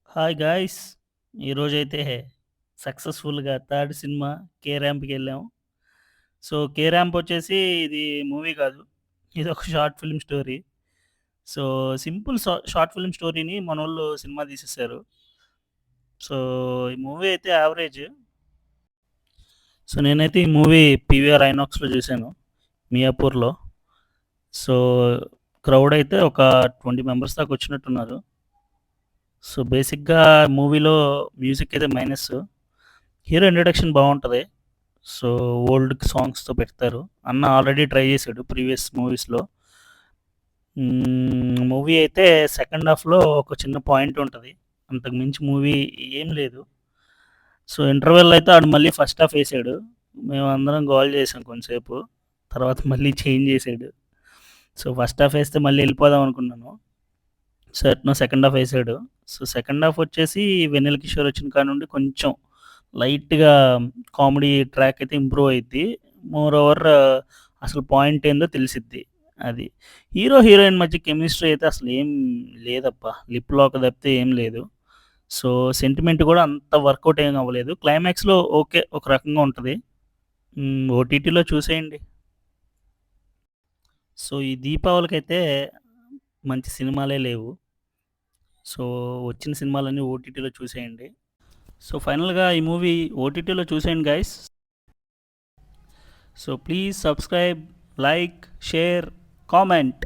Hi guys! ఈరోజైతే సక్సెస్‌ఫుల్‌గా third cinema 'కే ర్యాంప్‌కెళ్ళాం. So, 'K ramp' వచ్చేసి ఇది మూవీ కాదు. ఇదొక short film story. So, simple short film స్టోరీని మనోళ్ళు సినిమా తీసేశారు. సో, ఈ మూవీ అయితే యావరేజ్. సో, నేనైతే ఈ మూవీ పీవీఆర్ ఐనాక్స్‌లో చూసాను మియాపూర్‌లో. సో, క్రౌడ్ అయితే ఒక 20 మెంబర్స్ దాకా వచ్చినట్టున్నారు. సో, బేసిక్‌గా మూవీలో మ్యూజిక్ అయితే మైనస్సు. హీరో ఇంట్రడక్షన్ బావుంటది. సో, ఓల్డ్ సాంగ్స్‌తో పెడతారు. అన్న ఆల్రెడీ ట్రై చేసాడు ప్రీవియస్ మూవీస్‌లో. మూవీ అయితే సెకండ్ హాఫ్‌లో ఒక చిన్న పాయింట్ ఉంటది. అంతకు మించి మూవీ ఏం లేదు. సో, ఇంటర్వెల్‌లో అయితే ఆడు మళ్ళీ ఫస్ట్ హాఫ్ ఏసాడు. మేమందరం గోల చేసాం కొంసేపు. తర్వాత మళ్ళీ చేంజ్ చేసాడు. సో, ఫస్ట్ హాఫ్ ఏస్తే మళ్ళీ ఎళ్ళిపోదాం అనుకున్నాను. సో, ఎట్నో సెకండ్ హాఫ్ ఏసాడు. సో, సెకండ్ హాఫ్ వచ్చేసి 'వెన్నెల కిషోర్' వచ్చిన కాడ నుండి కొంచెం లైట్‌గా కామెడీ ట్రాక్ అయితే ఇంప్రూవ్ అయిద్ది. మోర్ ఓవర్ అసలు పాయింట్ ఏందో తెలిసిద్ది. అది. హీరో, హీరోయిన్ మధ్య కెమిస్ట్రీ అయితే అసలు ఏం లేదబ్బా! లిప్ లాక్ తప్పితే ఏం లేదు. సో, సెంటిమెంట్ కూడా అంత వర్కౌట్ ఏం అవ్వలేదు. క్లైమాక్స్‌లో ఓకే. ఒక రకంగా ఉంటది. ఓటీటీలో చూసేయండి. సో, ఈ దీపావళికైతే మంచి సినిమాలే లేవు. సో, వచ్చిన సినిమాలన్నీ ఓటీటీలో చూసేయండి. సో, ఫైనల్‌గా ఈ మూవీ ఓటీటీలో చూసేయండి guys. So, please subscribe, like, share, comment.